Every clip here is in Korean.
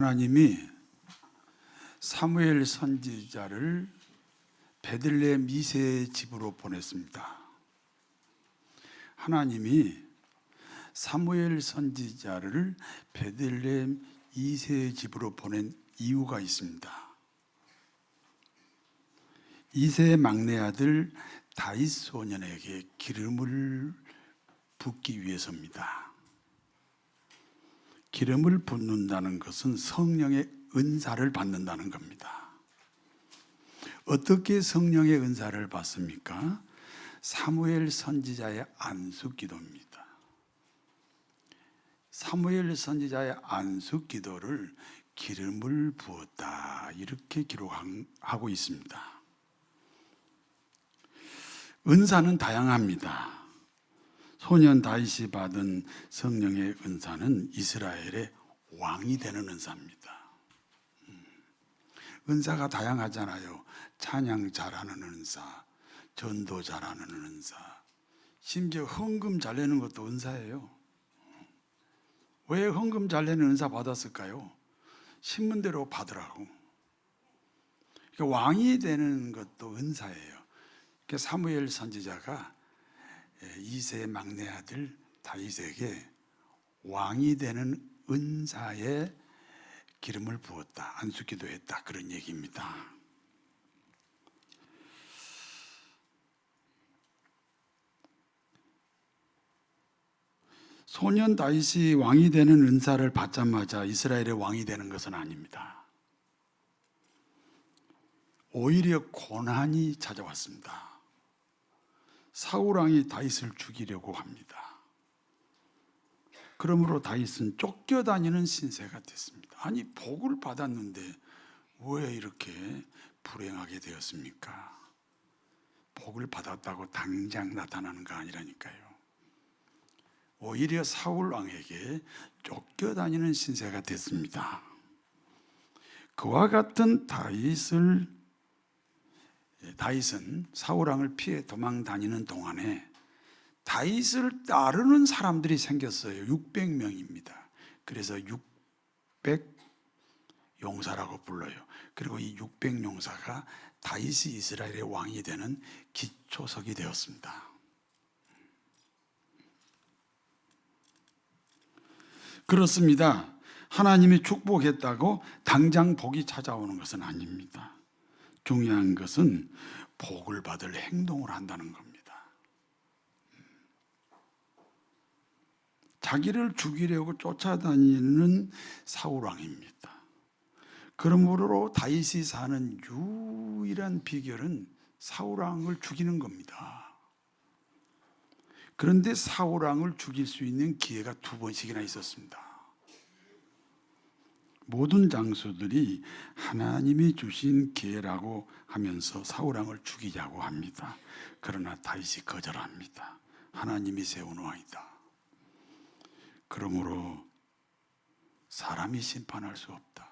하나님이 사무엘 선지자를 베들레헴 이새의 집으로 보냈습니다. 하나님이 사무엘 선지자를 베들레헴 이새의 집으로 보낸 이유가 있습니다. 이새의 막내 아들 다윗 소년에게 기름을 붓기 위해서입니다. 기름을 붓는다는 것은 성령의 은사를 받는다는 겁니다. 어떻게 성령의 은사를 받습니까? 사무엘 선지자의 안수기도입니다. 사무엘 선지자의 안수기도를 기름을 부었다 이렇게 기록하고 있습니다. 은사는 다양합니다. 소년 다윗이 받은 성령의 은사는 이스라엘의 왕이 되는 은사입니다. 은사가 다양하잖아요. 찬양 잘하는 은사, 전도 잘하는 은사, 심지어 헌금 잘 내는 것도 은사예요. 왜 헌금 잘 내는 은사 받았을까요? 신문대로 받으라고. 그러니까 왕이 되는 것도 은사예요. 그러니까 사무엘 선지자가 이새의 막내 아들 다윗에게 왕이 되는 은사에 기름을 부었다, 안수기도했다, 그런 얘기입니다. 소년 다윗이 왕이 되는 은사를 받자마자 이스라엘의 왕이 되는 것은 아닙니다. 오히려 고난이 찾아왔습니다. 사울 왕이 다윗을 죽이려고 합니다. 그러므로 다윗은 쫓겨다니는 신세가 됐습니다. 아니, 복을 받았는데 왜 이렇게 불행하게 되었습니까? 복을 받았다고 당장 나타나는 거 아니라니까요. 오히려 사울 왕에게 쫓겨다니는 신세가 됐습니다. 그와 같은 다윗은 사울 왕을 피해 도망 다니는 동안에 다윗을 따르는 사람들이 생겼어요. 600명입니다. 그래서 600용사라고 불러요. 그리고 이 600용사가 다윗이 이스라엘의 왕이 되는 기초석이 되었습니다. 그렇습니다. 하나님이 축복했다고 당장 복이 찾아오는 것은 아닙니다. 중요한 것은 복을 받을 행동을 한다는 겁니다. 자기를 죽이려고 쫓아다니는 사울 왕입니다. 그러므로 다윗이 사는 유일한 비결은 사울 왕을 죽이는 겁니다. 그런데 사울 왕을 죽일 수 있는 기회가 2번씩이나 있었습니다. 모든 장수들이 하나님이 주신 기회라고 하면서 사울 왕을 죽이자고 합니다. 그러나 다윗이 거절합니다. 하나님이 세운 왕이다. 그러므로 사람이 심판할 수 없다.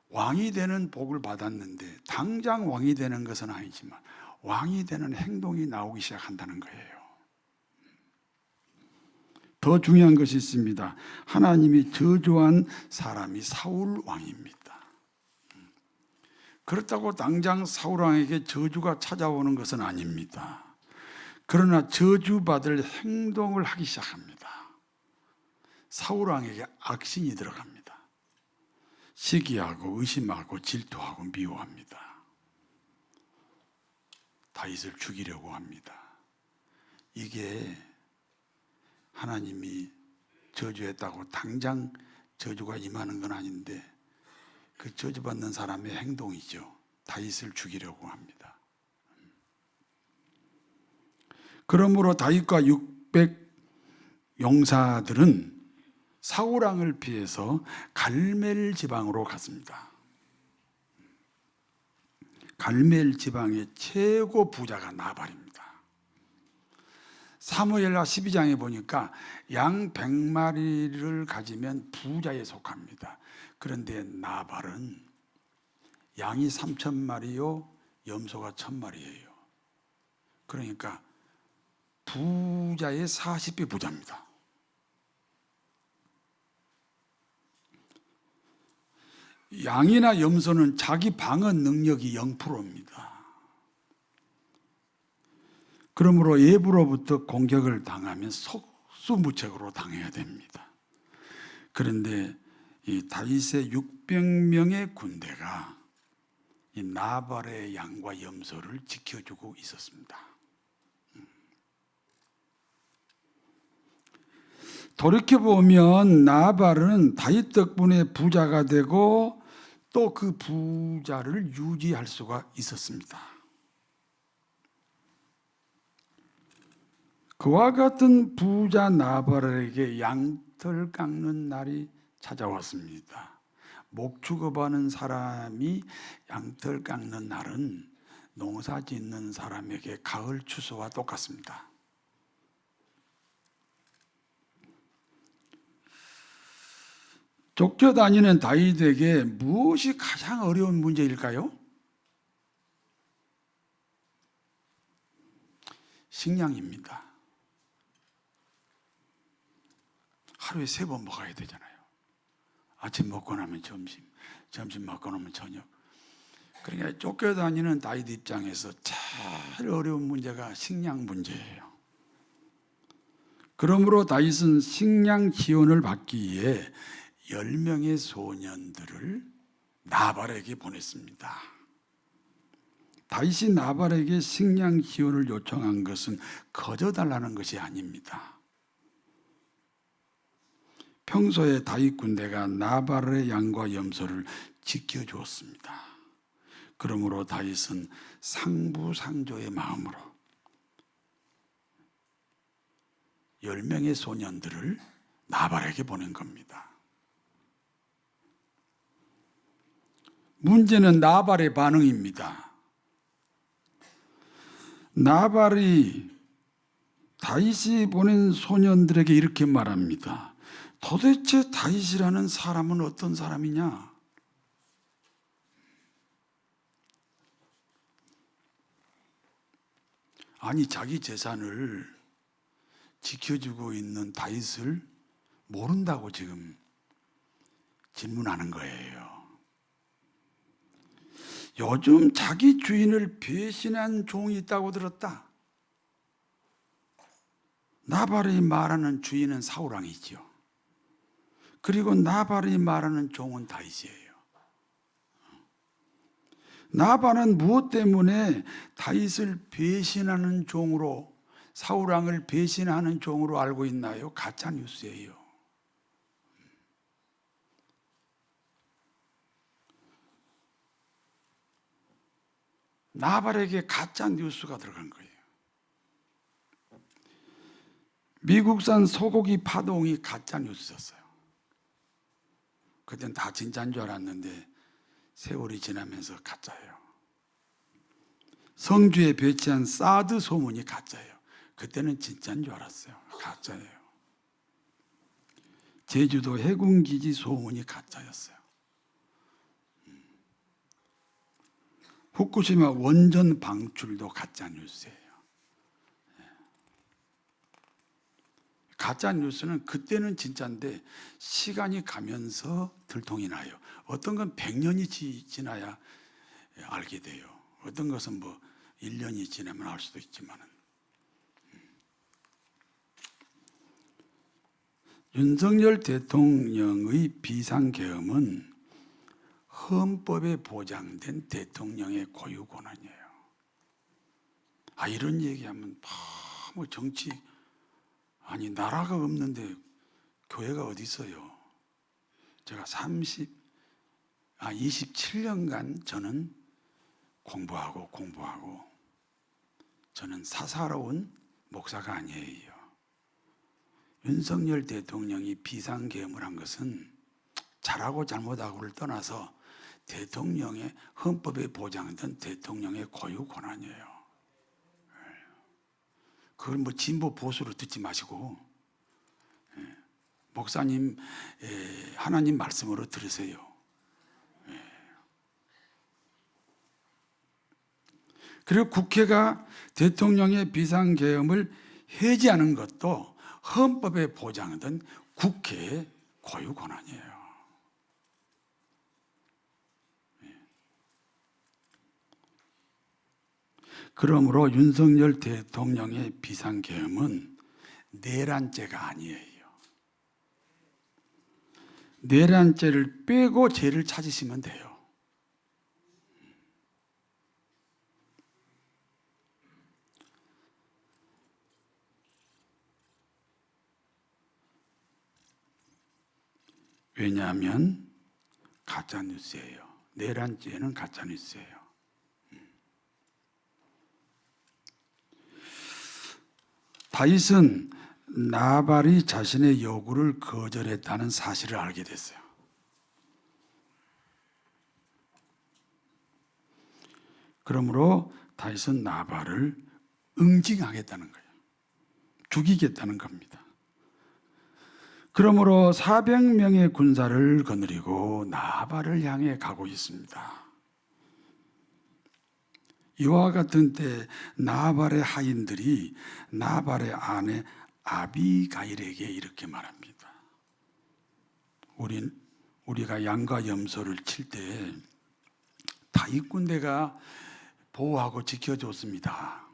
왕이 되는 복을 받았는데 당장 왕이 되는 것은 아니지만 왕이 되는 행동이 나오기 시작한다는 거예요. 더 중요한 것이 있습니다. 하나님이 저주한 사람이 사울 왕입니다. 그렇다고 당장 사울 왕에게 저주가 찾아오는 것은 아닙니다. 그러나 저주받을 행동을 하기 시작합니다. 사울 왕에게 악신이 들어갑니다. 시기하고 의심하고 질투하고 미워합니다. 다윗을 죽이려고 합니다. 이게 하나님이 저주했다고 당장 저주가 임하는 건 아닌데 그 저주받는 사람의 행동이죠. 다윗을 죽이려고 합니다. 그러므로 다윗과 600 용사들은 사울 왕을 피해서 갈멜 지방으로 갔습니다. 갈멜 지방의 최고 부자가 나발입니다. 사무엘하 12장에 보니까 양 100마리를 가지면 부자에 속합니다. 그런데 나발은 양이 3,000마리요, 염소가 1,000마리예요. 그러니까 부자의 40배 부자입니다. 양이나 염소는 자기 방어 능력이 0%입니다. 그러므로 외부로부터 공격을 당하면 속수무책으로 당해야 됩니다. 그런데 이 다윗의 600명의 군대가 이 나발의 양과 염소를 지켜주고 있었습니다. 돌이켜보면 나발은 다윗 덕분에 부자가 되고 또 그 부자를 유지할 수가 있었습니다. 그와 같은 부자 나발에게 양털 깎는 날이 찾아왔습니다. 목 축업하는 사람이 양털 깎는 날은 농사 짓는 사람에게 가을 추수와 똑같습니다. 쫓겨다니는 다윗에게 무엇이 가장 어려운 문제일까요? 식량입니다. 하루에 3번 먹어야 되잖아요. 아침 먹고 나면 점심, 점심 먹고 나면 저녁. 그러니까 쫓겨다니는 다윗 입장에서 제일 어려운 문제가 식량 문제예요. 그러므로 다윗은 식량 지원을 받기 위해 10명의 소년들을 나발에게 보냈습니다. 다윗이 나발에게 식량 지원을 요청한 것은 거저달라는 것이 아닙니다. 평소에 다윗 군대가 나발의 양과 염소를 지켜주었습니다. 그러므로 다윗은 상부상조의 마음으로 10명의 소년들을 나발에게 보낸 겁니다. 문제는 나발의 반응입니다. 나발이 다윗이 보낸 소년들에게 이렇게 말합니다. 도대체 다윗이라는 사람은 어떤 사람이냐? 아니, 자기 재산을 지켜주고 있는 다윗을 모른다고 지금 질문하는 거예요. 요즘 자기 주인을 배신한 종이 있다고 들었다. 나발이 말하는 주인은 사울왕이지요. 그리고 나발이 말하는 종은 다윗이에요. 나발은 무엇 때문에 다윗을 배신하는 종으로, 사울왕을 배신하는 종으로 알고 있나요? 가짜 뉴스예요. 나발에게 가짜 뉴스가 들어간 거예요. 미국산 소고기 파동이 가짜 뉴스였어요. 그땐 다 진짜인 줄 알았는데 세월이 지나면서 가짜예요. 성주에 배치한 사드 소문이 가짜예요. 그때는 진짜인 줄 알았어요. 가짜예요. 제주도 해군기지 소문이 가짜였어요. 후쿠시마 원전 방출도 가짜 뉴스예요. 가짜 뉴스는 그때는 진짜인데 시간이 가면서 들통이 나요. 어떤 건 100년이 지나야 알게 돼요. 어떤 것은 뭐 1년이 지나면 알 수도 있지만. 윤석열 대통령의 비상계엄은 헌법에 보장된 대통령의 고유 권한이에요. 이런 얘기하면 뭐 정치, 아니 나라가 없는데 교회가 어디 있어요? 제가 27년간 저는 공부하고 저는 사사로운 목사가 아니에요. 윤석열 대통령이 비상계엄을 한 것은 잘하고 잘못하고를 떠나서 대통령의 헌법에 보장된 대통령의 고유 권한이에요. 그걸 뭐 진보 보수로 듣지 마시고 목사님 하나님 말씀으로 들으세요. 그리고 국회가 대통령의 비상계엄을 해제하는 것도 헌법에 보장된 국회의 고유 권한이에요. 그러므로 윤석열 대통령의 비상계엄은 내란죄가 아니에요. 내란죄를 빼고 죄를 찾으시면 돼요. 왜냐하면 가짜뉴스예요. 내란죄는 가짜뉴스예요. 다윗은 나발이 자신의 요구를 거절했다는 사실을 알게 됐어요. 그러므로 다윗은 나발을 응징하겠다는 거예요. 죽이겠다는 겁니다. 그러므로 400명의 군사를 거느리고 나발을 향해 가고 있습니다. 이와 같은 때 나발의 하인들이 나발의 아내 아비가일에게 이렇게 말합니다. 우리가 양과 염소를 칠 때 다윗 군대가 보호하고 지켜줬습니다.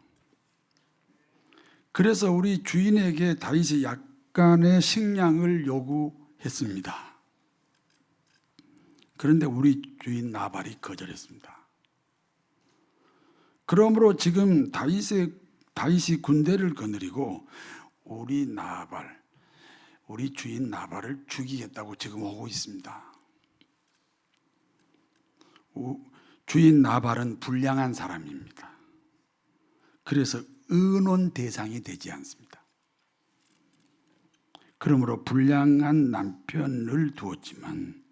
그래서 우리 주인에게 다윗이 약간의 식량을 요구했습니다. 그런데 우리 주인 나발이 거절했습니다. 그러므로 지금 다윗이 군대를 거느리고 우리 주인 나발을 죽이겠다고 지금 오고 있습니다. 주인 나발은 불량한 사람입니다. 그래서 의논 대상이 되지 않습니다. 그러므로 불량한 남편을 두었지만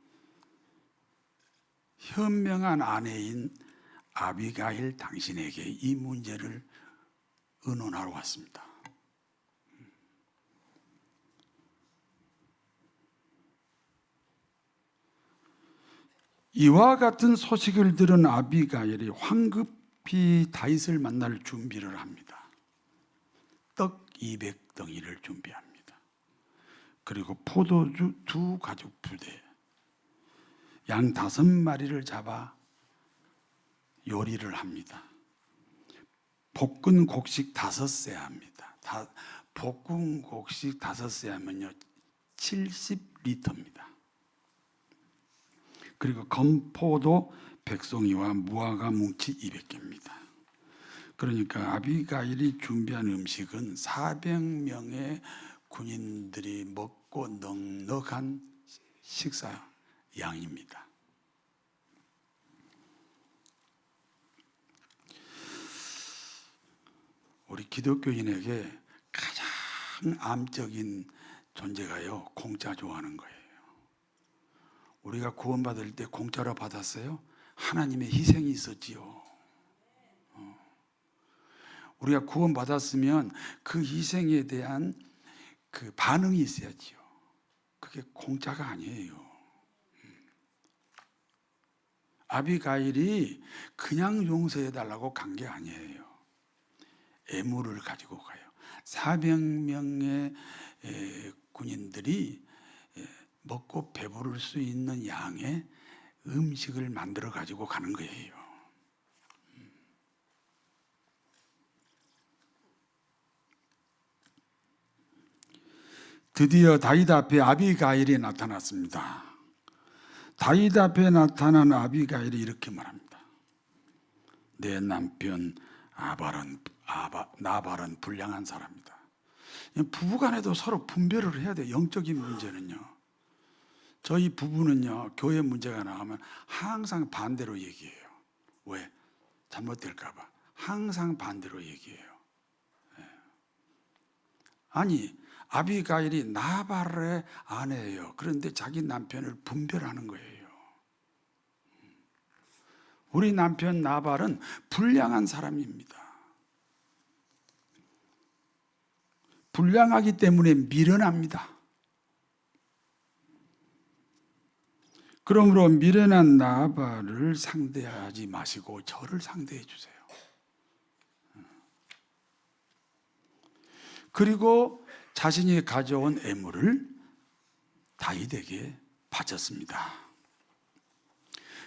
현명한 아내인 아비가일 당신에게 이 문제를 의논하러 왔습니다. 이와 같은 소식을 들은 아비가일이 황급히 다윗을 만날 준비를 합니다. 떡 200덩이를 준비합니다. 그리고 포도주 2가죽 부대, 양 5마리를 잡아 요리를 합니다. 볶은 곡식 5세 합니다. 볶은 곡식 5세 하면요 70리터입니다. 그리고 건포도 100송이와 무화과 뭉치 200개입니다. 그러니까 아비가일이 준비한 음식은 400명의 군인들이 먹고 넉넉한 식사 양입니다. 우리 기독교인에게 가장 암적인 존재가요, 공짜 좋아하는 거예요. 우리가 구원받을 때 공짜로 받았어요? 하나님의 희생이 있었지요. 우리가 구원받았으면 그 희생에 대한 그 반응이 있어야지요. 그게 공짜가 아니에요. 아비가일이 그냥 용서해달라고 간 게 아니에요. 애물을 가지고 가요. 400명의 군인들이 먹고 배부를 수 있는 양의 음식을 만들어 가지고 가는 거예요. 드디어 다윗 앞에 아비가일이 나타났습니다. 다윗 앞에 나타난 아비가일이 이렇게 말합니다. 내 남편 나발은 불량한 사람이다. 부부간에도 서로 분별을 해야 돼요. 영적인 문제는요. 저희 부부는요, 교회 문제가 나오면 항상 반대로 얘기해요. 왜? 잘못될까 봐. 항상 반대로 얘기해요. 아니, 아비가일이 나발의 아내예요. 그런데 자기 남편을 분별하는 거예요. 우리 남편 나발은 불량한 사람입니다. 불량하기 때문에 미련합니다. 그러므로 미련한 나발을 상대하지 마시고 저를 상대해 주세요. 그리고 자신이 가져온 애물을 다윗에게 바쳤습니다.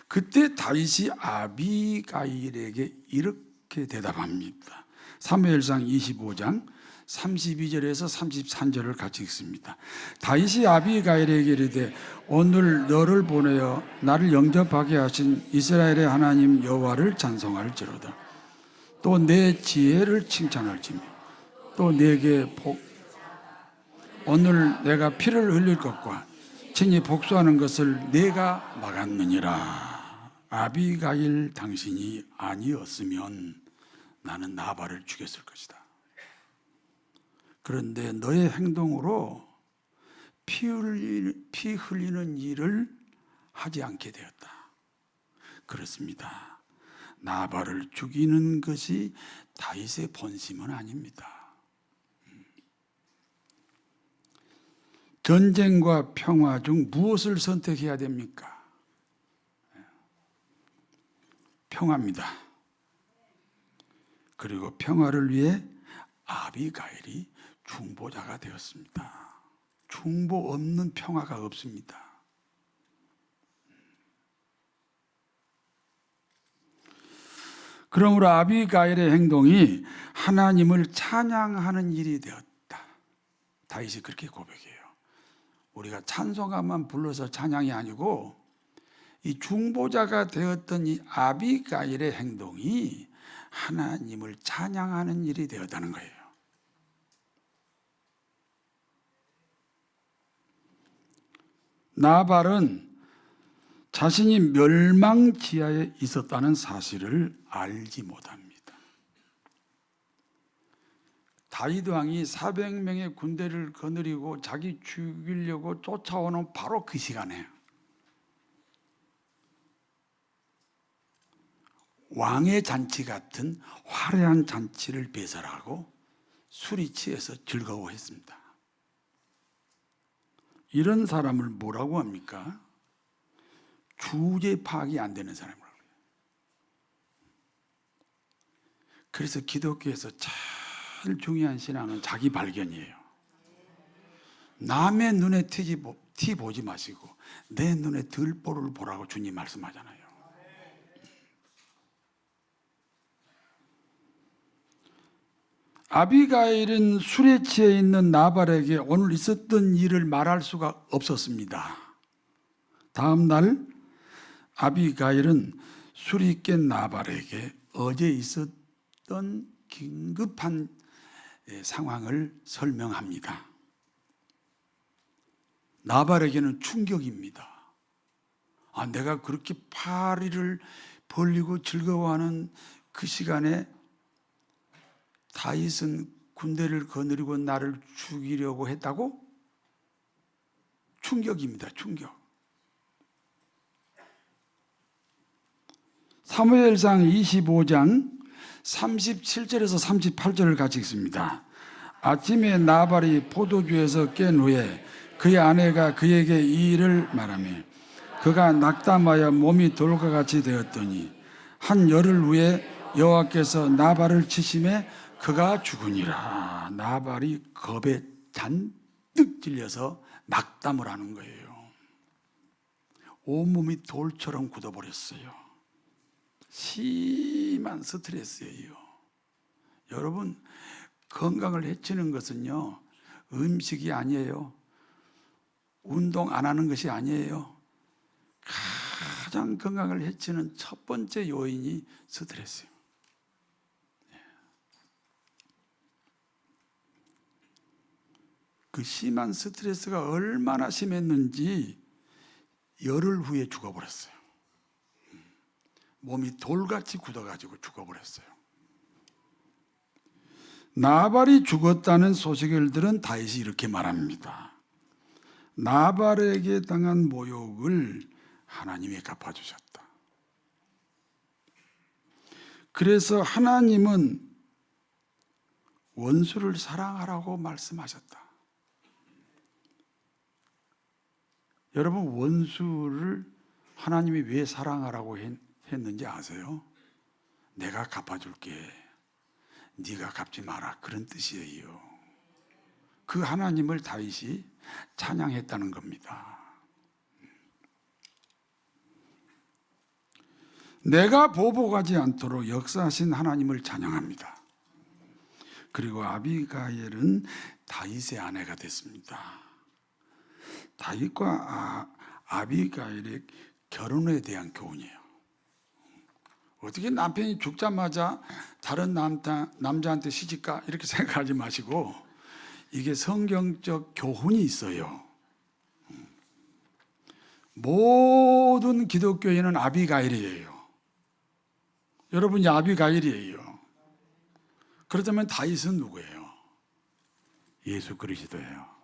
그때 다윗이 아비가일에게 이렇게 이렇게 대답합니다. 사무엘상 25장 32절에서 33절을 같이 읽습니다. 다윗이 아비가일에게 이르되 오늘 너를 보내어 나를 영접하게 하신 이스라엘의 하나님 여호와를 찬송할지로다. 또 내 지혜를 칭찬할지며 또 내게 오늘 내가 피를 흘릴 것과 친히 복수하는 것을 내가 막았느니라. 아비가일 당신이 아니었으면 나는 나발을 죽였을 것이다. 그런데 너의 행동으로 피 흘리는 일을 하지 않게 되었다. 그렇습니다. 나발을 죽이는 것이 다윗의 본심은 아닙니다. 전쟁과 평화 중 무엇을 선택해야 됩니까? 평화입니다. 그리고 평화를 위해 아비가일이 중보자가 되었습니다. 중보 없는 평화가 없습니다. 그러므로 아비가일의 행동이 하나님을 찬양하는 일이 되었다. 다윗이 그렇게 고백해요. 우리가 찬송가만 불러서 찬양이 아니고 이 중보자가 되었던 이 아비가일의 행동이 하나님을 찬양하는 일이 되었다는 거예요. 나발은 자신이 멸망지하에 있었다는 사실을 알지 못합니다. 다윗 왕이 400명의 군대를 거느리고 자기 죽이려고 쫓아오는 바로 그 시간에 왕의 잔치 같은 화려한 잔치를 배설하고 술이 취해서 즐거워했습니다. 이런 사람을 뭐라고 합니까? 주제 파악이 안 되는 사람이라고 해요. 그래서 기독교에서 제일 중요한 신앙은 자기 발견이에요. 남의 눈에 티 보지 마시고 내 눈에 들보를 보라고 주님 말씀하잖아요. 아비가일은 술에 취해 있는 나발에게 오늘 있었던 일을 말할 수가 없었습니다. 다음 날 아비가일은 술이 깬 나발에게 어제 있었던 긴급한 상황을 설명합니다. 나발에게는 충격입니다. 내가 그렇게 파리를 벌리고 즐거워하는 그 시간에 다윗은 군대를 거느리고 나를 죽이려고 했다고? 충격입니다. 충격. 사무엘상 25장 37절에서 38절을 같이 읽습니다. 아침에 나발이 포도주에서 깬 후에 그의 아내가 그에게 이 일을 말하며 그가 낙담하여 몸이 돌과 같이 되었더니 한 열흘 후에 여호와께서 나발을 치심에 그가 죽으니라. 나발이 겁에 잔뜩 찔려서 낙담을 하는 거예요. 온몸이 돌처럼 굳어버렸어요. 심한 스트레스예요. 여러분, 건강을 해치는 것은요, 음식이 아니에요. 운동 안 하는 것이 아니에요. 가장 건강을 해치는 첫 번째 요인이 스트레스예요. 그 심한 스트레스가 얼마나 심했는지 열흘 후에 죽어버렸어요. 몸이 돌같이 굳어가지고 죽어버렸어요. 나발이 죽었다는 소식을 들은 다윗이 이렇게 말합니다. 나발에게 당한 모욕을 하나님이 갚아주셨다. 그래서 하나님은 원수를 사랑하라고 말씀하셨다. 여러분, 원수를 하나님이 왜 사랑하라고 했는지 아세요? 내가 갚아줄게. 네가 갚지 마라. 그런 뜻이에요. 그 하나님을 다윗이 찬양했다는 겁니다. 내가 보복하지 않도록 역사하신 하나님을 찬양합니다. 그리고 아비가일은 다윗의 아내가 됐습니다. 다윗과 아비가일의 결혼에 대한 교훈이에요. 어떻게 남편이 죽자마자 다른 남자한테 시집가 이렇게 생각하지 마시고 이게 성경적 교훈이 있어요. 모든 기독교인은 아비가일이에요. 여러분이 아비가일이에요. 그렇다면 다윗은 누구예요? 예수 그리스도예요.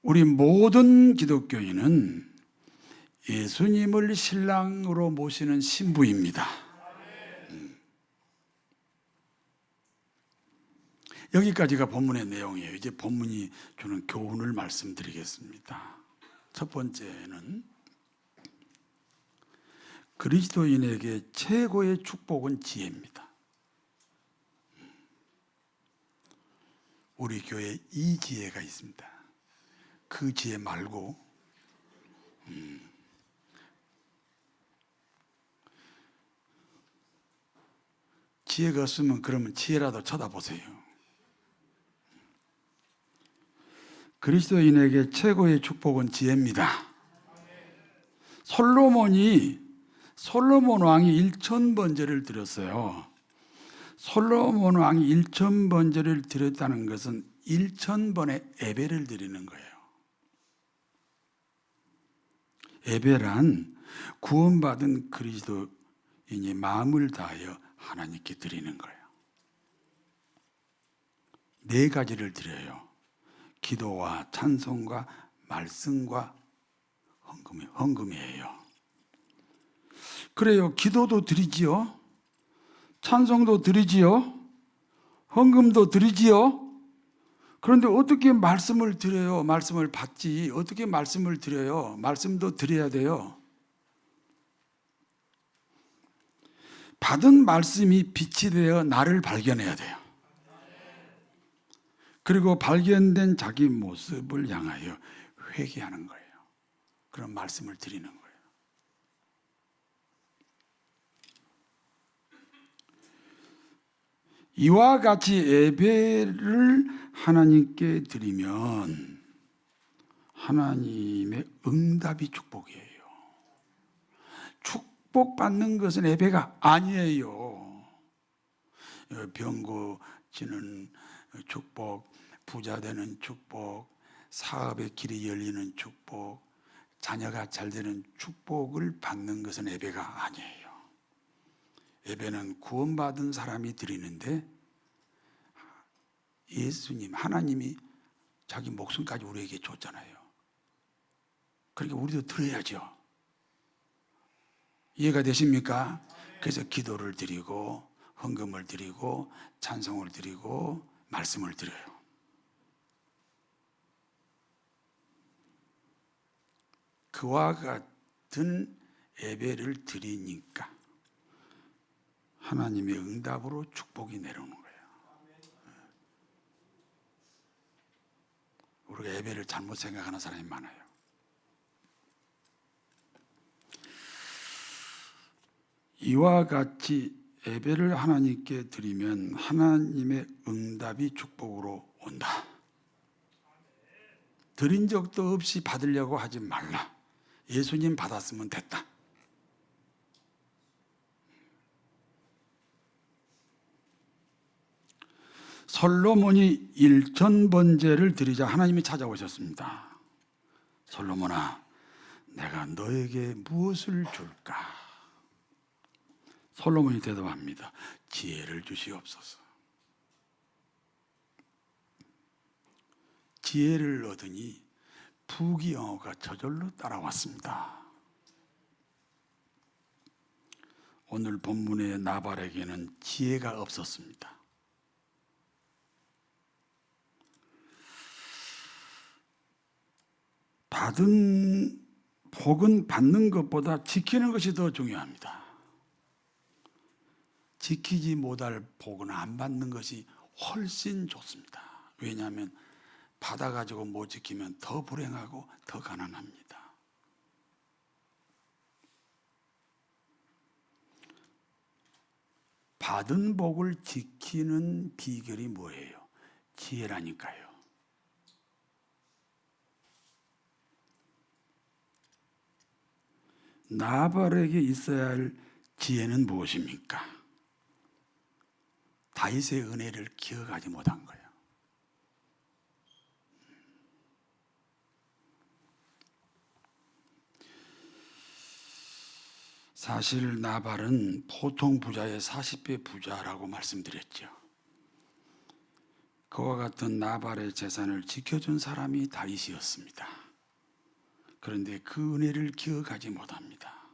우리 모든 기독교인은 예수님을 신랑으로 모시는 신부입니다. 여기까지가 본문의 내용이에요. 이제 본문이 주는 교훈을 말씀드리겠습니다. 첫 번째는 그리스도인에게 최고의 축복은 지혜입니다. 우리 교회에 이 지혜가 있습니다. 그 지혜 말고 지혜가 없으면 그러면 지혜라도 쳐다보세요. 그리스도인에게 최고의 축복은 지혜입니다. 솔로몬 왕이 1000번제를 드렸어요. 솔로몬 왕이 1000번제를 드렸다는 것은 1000번의 예배를 드리는 거예요. 예배란 구원받은 그리스도인이 마음을 다하여 하나님께 드리는 거예요. 4가지를 드려요. 기도와 찬송과 말씀과 헌금이에요. 그래요. 기도도 드리지요. 찬송도 드리지요. 헌금도 드리지요. 그런데 어떻게 말씀을 드려요? 말씀을 받지. 어떻게 말씀을 드려요? 말씀도 드려야 돼요. 받은 말씀이 빛이 되어 나를 발견해야 돼요. 그리고 발견된 자기 모습을 향하여 회개하는 거예요. 그런 말씀을 드리는 거예요. 이와 같이 예배를 하나님께 드리면 하나님의 응답이 축복이에요. 축복받는 것은 예배가 아니에요. 병 고치는 축복, 부자 되는 축복, 사업의 길이 열리는 축복, 자녀가 잘 되는 축복을 받는 것은 예배가 아니에요. 예배는 구원받은 사람이 드리는데 예수님, 하나님이 자기 목숨까지 우리에게 줬잖아요. 그러니까 우리도 드려야죠. 이해가 되십니까? 그래서 기도를 드리고 헌금을 드리고 찬송을 드리고 말씀을 드려요. 그와 같은 예배를 드리니까 하나님의 응답으로 축복이 내려오는 거예요. 우리가 예배를 잘못 생각하는 사람이 많아요. 이와 같이 예배를 하나님께 드리면 하나님의 응답이 축복으로 온다. 드린 적도 없이 받으려고 하지 말라. 예수님 받았으면 됐다. 솔로몬이 1000번제를 드리자 하나님이 찾아오셨습니다. 솔로몬아, 내가 너에게 무엇을 줄까? 솔로몬이 대답합니다. 지혜를 주시옵소서. 지혜를 얻으니 부귀영화가 저절로 따라왔습니다. 오늘 본문의 나발에게는 지혜가 없었습니다. 받은 복은 받는 것보다 지키는 것이 더 중요합니다. 지키지 못할 복은 안 받는 것이 훨씬 좋습니다. 왜냐하면 받아가지고 못 지키면 더 불행하고 더 가난합니다. 받은 복을 지키는 비결이 뭐예요? 지혜라니까요. 나발에게 있어야 할 지혜는 무엇입니까? 다윗의 은혜를 기억하지 못한 거예요. 사실 나발은 보통 부자의 40배 부자라고 말씀드렸죠. 그와 같은 나발의 재산을 지켜준 사람이 다윗이었습니다. 그런데 그 은혜를 기억하지 못합니다.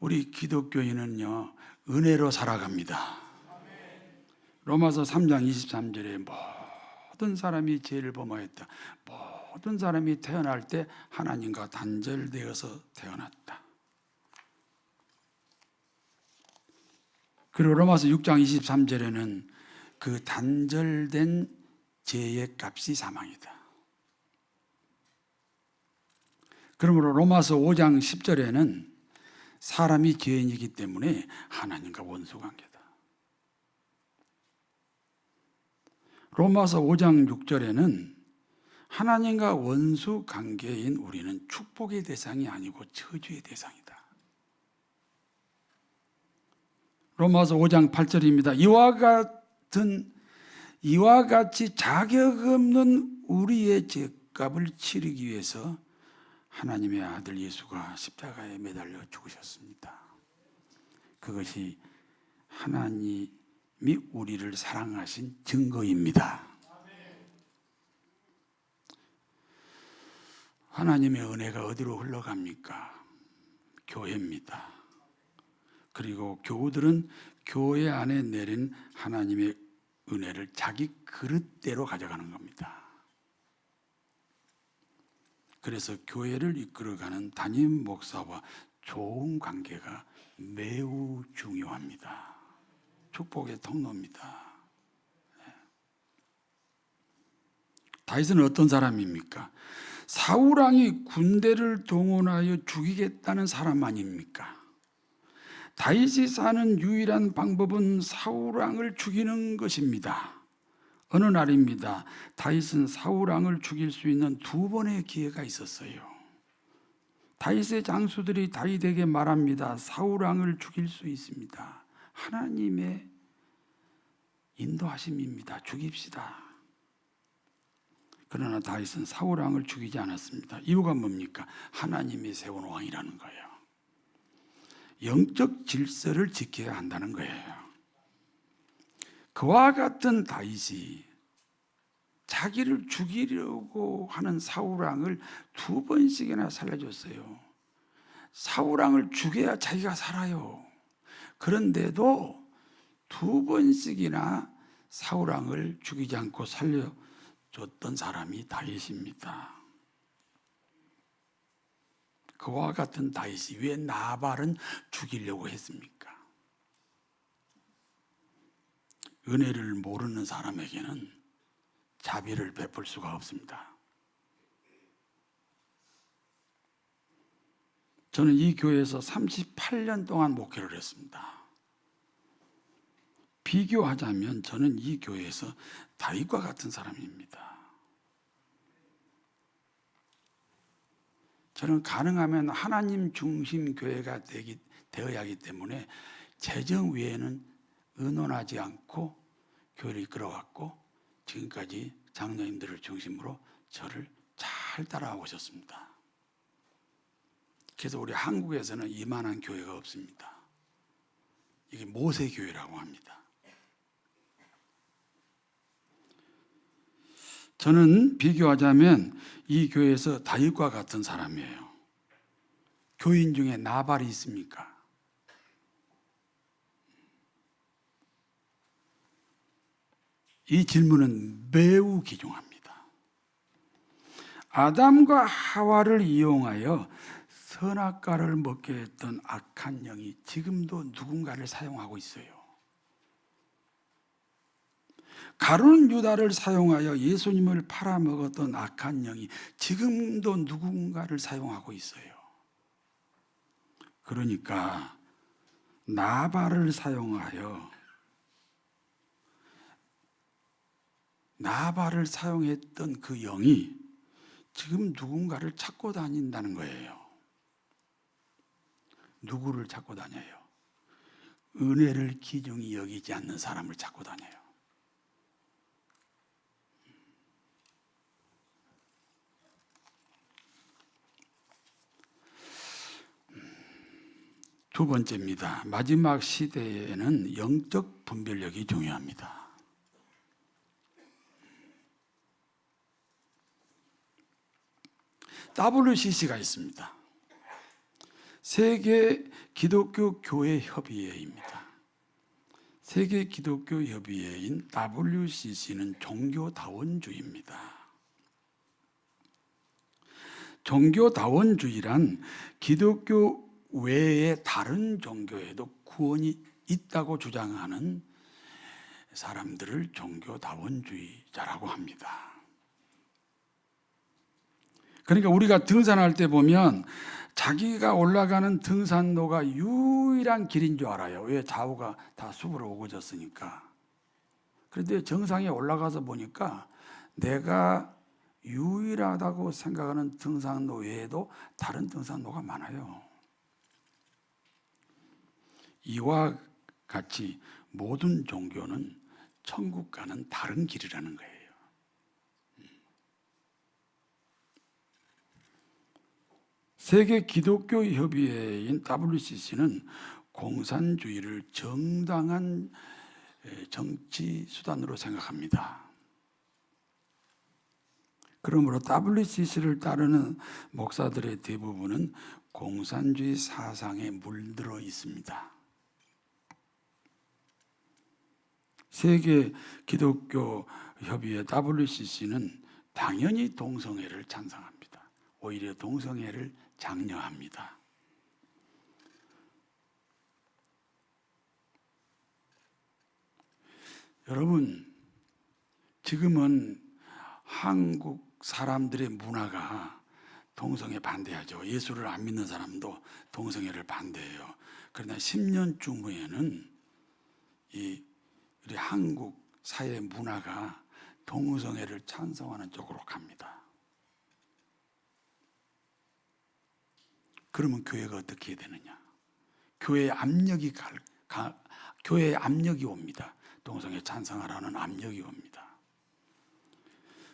우리 기독교인은요, 은혜로 살아갑니다. 로마서 3장 23절에 모든 사람이 죄를 범하였다. 모든 사람이 태어날 때 하나님과 단절되어서 태어났다. 그리고 로마서 6장 23절에는 그 단절된 죄의 값이 사망이다. 그러므로 로마서 5장 10절에는 사람이 죄인이기 때문에 하나님과 원수관계다. 로마서 5장 6절에는 하나님과 원수관계인 우리는 축복의 대상이 아니고 저주의 대상이다. 로마서 5장 8절입니다. 이와 같이 자격 없는 우리의 죄값을 치르기 위해서 하나님의 아들 예수가 십자가에 매달려 죽으셨습니다. 그것이 하나님이 우리를 사랑하신 증거입니다. 하나님의 은혜가 어디로 흘러갑니까? 교회입니다. 그리고 교우들은 교회 안에 내린 하나님의 은혜를 자기 그릇대로 가져가는 겁니다. 그래서 교회를 이끌어가는 담임 목사와 좋은 관계가 매우 중요합니다. 축복의 통로입니다. 다윗은 어떤 사람입니까? 사울왕이 군대를 동원하여 죽이겠다는 사람 아닙니까? 다윗이 사는 유일한 방법은 사울왕을 죽이는 것입니다. 어느 날입니다. 다윗은 사울왕을 죽일 수 있는 2번의 기회가 있었어요. 다윗의 장수들이 다윗에게 말합니다. 사울왕을 죽일 수 있습니다. 하나님의 인도하심입니다. 죽입시다. 그러나 다윗은 사울왕을 죽이지 않았습니다. 이유가 뭡니까? 하나님이 세운 왕이라는 거예요. 영적 질서를 지켜야 한다는 거예요. 그와 같은 다윗이 자기를 죽이려고 하는 사울왕을 2번씩이나 살려줬어요. 사울왕을 죽여야 자기가 살아요. 그런데도 2번씩이나 사울왕을 죽이지 않고 살려줬던 사람이 다윗입니다. 그와 같은 다윗이 왜 나발은 죽이려고 했습니까? 은혜를 모르는 사람에게는 자비를 베풀 수가 없습니다. 저는 이 교회에서 38년 동안 목회를 했습니다. 비교하자면 저는 이 교회에서 다윗과 같은 사람입니다. 저는 가능하면 하나님 중심 교회가 되어야 하기 때문에 재정 외에는 의논하지 않고 교회를 이끌어왔고 지금까지 장로님들을 중심으로 저를 잘 따라와 오셨습니다. 그래서 우리 한국에서는 이만한 교회가 없습니다. 이게 모세교회라고 합니다. 저는 비교하자면 이 교회에서 다윗과 같은 사람이에요. 교인 중에 나발이 있습니까? 이 질문은 매우 귀중합니다. 아담과 하와를 이용하여 선악과를 먹게 했던 악한 영이 지금도 누군가를 사용하고 있어요. 가룟 유다를 사용하여 예수님을 팔아먹었던 악한 영이 지금도 누군가를 사용하고 있어요. 그러니까 나발을 사용하여 나발을 사용했던 그 영이 지금 누군가를 찾고 다닌다는 거예요. 누구를 찾고 다녀요? 은혜를 귀중히 여기지 않는 사람을 찾고 다녀요. 두 번째입니다. 마지막 시대에는 영적 분별력이 중요합니다. WCC가 있습니다. 세계 기독교 교회 협의회입니다. 세계 기독교 협의회인 WCC는 종교다원주의입니다. 종교다원주의란 기독교 외의 다른 종교에도 구원이 있다고 주장하는 사람들을 종교다원주의자라고 합니다. 그러니까 우리가 등산할 때 보면 자기가 올라가는 등산로가 유일한 길인 줄 알아요. 왜? 좌우가 다 숲으로 오고졌으니까. 그런데 정상에 올라가서 보니까 내가 유일하다고 생각하는 등산로 외에도 다른 등산로가 많아요. 이와 같이 모든 종교는 천국 가는 다른 길이라는 거예요. 세계 기독교 협의회인 WCC는 공산주의를 정당한 정치 수단으로 생각합니다. 그러므로 WCC를 따르는 목사들의 대부분은 공산주의 사상에 물들어 있습니다. 세계 기독교 협의회 WCC는 당연히 동성애를 찬성합니다. 오히려 동성애를 장려합니다. 여러분, 지금은 한국 사람들의 문화가 동성애 반대하죠. 예수를 안 믿는 사람도 동성애를 반대해요. 그러나 10년쯤 후에는 우리 한국 사회 문화가 동성애를 찬성하는 쪽으로 갑니다. 그러면 교회가 어떻게 해야 되느냐? 교회에 압력이 옵니다. 동성애 찬성하라는 압력이 옵니다.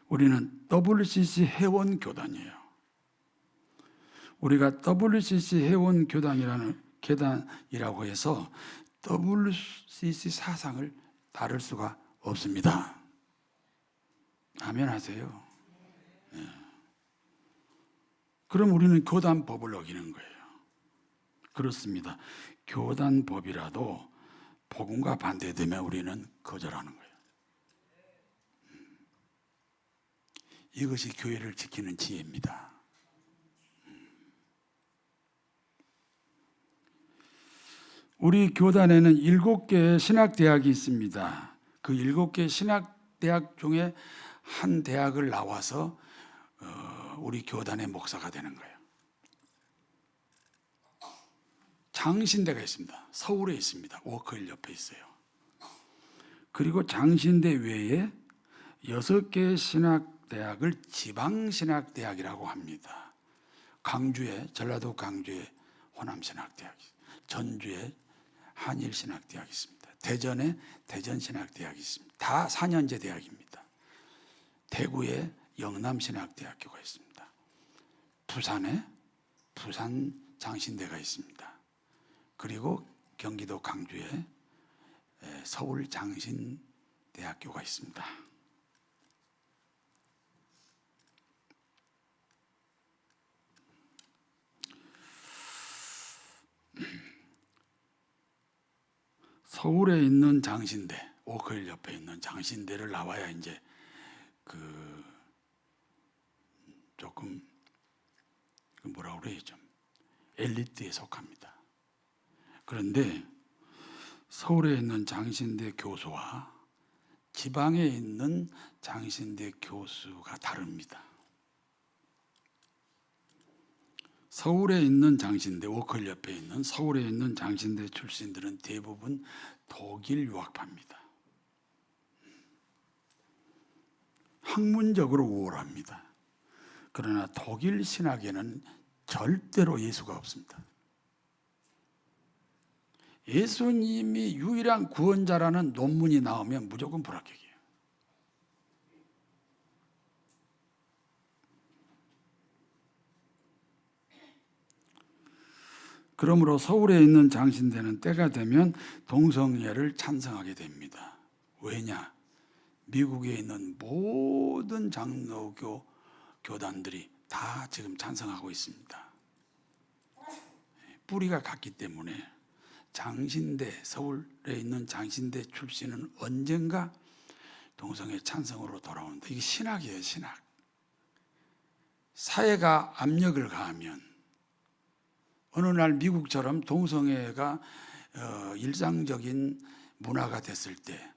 우리는 WCC 회원 교단이에요. 우리가 WCC 회원 교단이라고 해서 WCC 사상을 따를 수가 없습니다. 아멘 하세요. 네. 그럼 우리는 교단법을 어기는 거예요. 그렇습니다. 교단법이라도 복음과 반대되면 우리는 거절하는 거예요. 이것이 교회를 지키는 지혜입니다. 우리 교단에는 7개의 신학대학이 있습니다. 그 7개의 신학대학 중에 한 대학을 나와서 우리 교단의 목사가 되는 거예요. 장신대가 있습니다. 서울에 있습니다. 워커힐 옆에 있어요. 그리고 장신대 외에 6개의 신학대학을 지방신학대학이라고 합니다. 강주에, 전라도 강주에 호남신학대학이 있습니다. 전주에 한일신학대학이 있습니다. 대전에 대전신학대학이 있습니다. 다 4년제 대학입니다. 대구에 영남신학대학교가 있습니다. 부산에 부산 장신대가 있습니다. 그리고 경기도 강주에 서울 장신대학교가 있습니다. 서울에 있는 장신대, 워커힐 옆에 있는 장신대를 나와야 이제 조금 뭐라고 그래요? 좀 엘리트에 속합니다. 그런데 서울에 있는 장신대 교수와 지방에 있는 장신대 교수가 다릅니다. 서울에 있는 장신대, 워컬 옆에 있는 서울에 있는 장신대 출신들은 대부분 독일 유학파입니다. 학문적으로 우월합니다. 그러나 독일 신학에는 절대로 예수가 없습니다. 예수님이 유일한 구원자라는 논문이 나오면 무조건 불합격이에요. 그러므로 서울에 있는 장신대는 때가 되면 동성애를 찬성하게 됩니다. 왜냐? 미국에 있는 모든 장로교 교단들이 다 지금 찬성하고 있습니다. 뿌리가 같기 때문에 장신대, 서울에 있는 장신대 출신은 언젠가 동성애 찬성으로 돌아온다. 이게 신학이에요, 신학. 사회가 압력을 가하면 어느 날 미국처럼 동성애가 일상적인 문화가 됐을 때,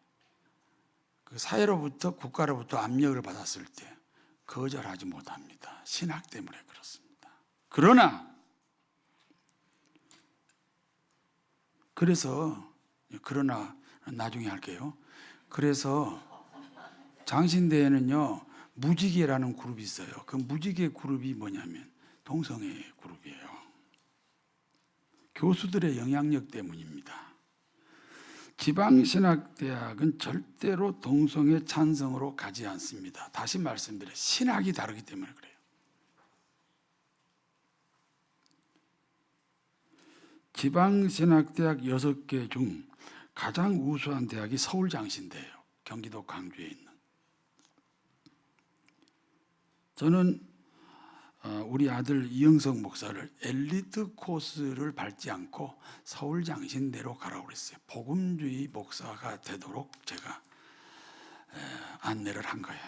그 사회로부터 국가로부터 압력을 받았을 때 거절하지 못합니다. 신학 때문에 그렇습니다. 그러나 나중에 할게요. 그래서 장신대에는요 무지개라는 그룹이 있어요. 그 무지개 그룹이 뭐냐면 동성애 그룹이에요. 교수들의 영향력 때문입니다. 지방신학대학은 절대로 동성애 찬성으로 가지 않습니다. 다시 말씀드려요. 신학이 다르기 때문에 그래요. 지방신학대학 6개 중 가장 우수한 대학이 서울장신대예요. 경기도 광주에 있는. 저는 우리 아들 이영석 목사를 엘리트 코스를 밟지 않고 서울장신대로 가라고 그랬어요. 복음주의 목사가 되도록 제가 안내를 한 거예요.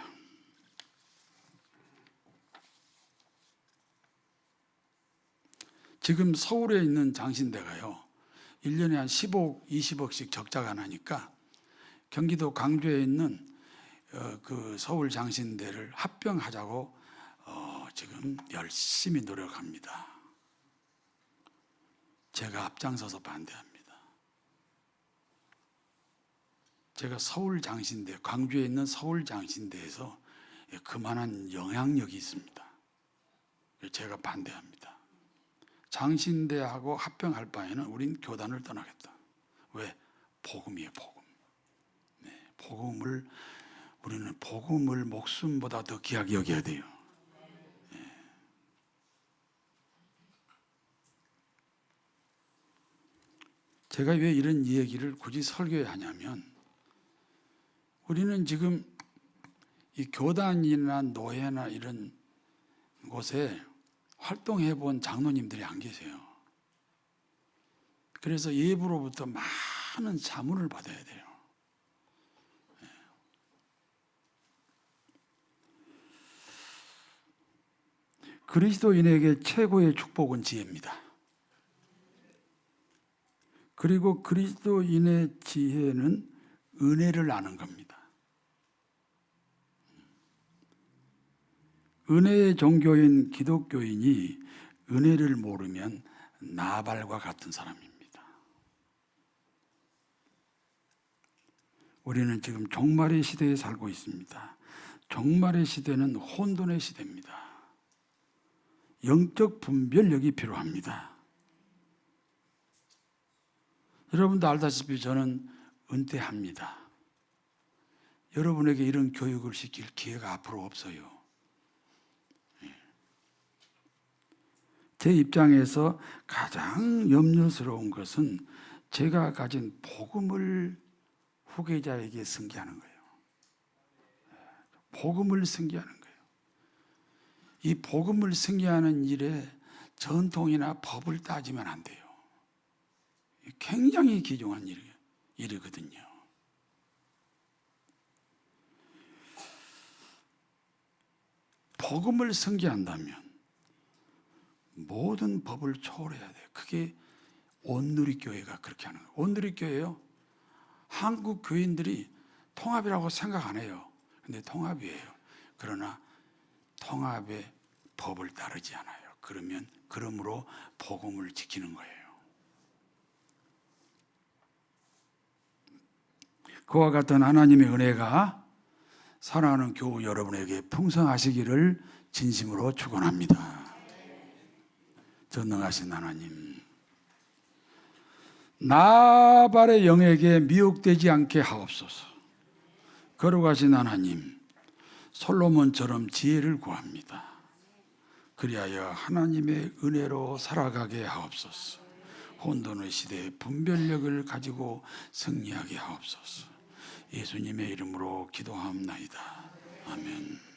지금 서울에 있는 장신대가요 1년에 한 10억, 20억씩 적자가 나니까 경기도 광주에 있는 그 서울 장신대를 합병하자고 지금 열심히 노력합니다. 제가 앞장서서 반대합니다. 제가 서울 장신대, 광주에 있는 서울 장신대에서 그만한 영향력이 있습니다. 제가 반대합니다. 장신대하고 합병할 바에는 우린 교단을 떠나겠다. 왜? 복음이에요, 복음. 복음을 우리는 복음을 목숨보다 더 귀하게 여겨야 돼요. 제가 왜 이런 얘기를 굳이 설교해야 하냐면 우리는 지금 이 교단이나 노예나 이런 곳에 활동해 본 장로님들이 안 계세요. 그래서 예부로부터 많은 자문을 받아야 돼요. 그리스도인에게 최고의 축복은 지혜입니다. 그리고 그리스도인의 지혜는 은혜를 아는 겁니다. 은혜의 종교인 기독교인이 은혜를 모르면 나발과 같은 사람입니다. 우리는 지금 종말의 시대에 살고 있습니다. 종말의 시대는 혼돈의 시대입니다. 영적 분별력이 필요합니다. 여러분도 알다시피 저는 은퇴합니다. 여러분에게 이런 교육을 시킬 기회가 앞으로 없어요. 제 입장에서 가장 염려스러운 것은 제가 가진 복음을 후계자에게 승계하는 거예요. 복음을 승계하는 거예요. 이 복음을 승계하는 일에 전통이나 법을 따지면 안 돼요. 굉장히 귀중한 일이거든요. 복음을 승계한다면 모든 법을 초월해야 돼요. 그게 온누리교회가 그렇게 하는 거예요. 온누리교회요. 한국 교인들이 통합이라고 생각 안 해요. 근데 통합이에요. 그러나 통합의 법을 따르지 않아요. 그러므로 복음을 지키는 거예요. 그와 같은 하나님의 은혜가 사랑하는 교우 여러분에게 풍성하시기를 진심으로 축원합니다. 전능하신 하나님, 나발의 영에게 미혹되지 않게 하옵소서. 거룩하신 하나님, 솔로몬처럼 지혜를 구합니다. 그리하여 하나님의 은혜로 살아가게 하옵소서. 혼돈의 시대에 분별력을 가지고 승리하게 하옵소서. 예수님의 이름으로 기도하옵나이다. 아멘.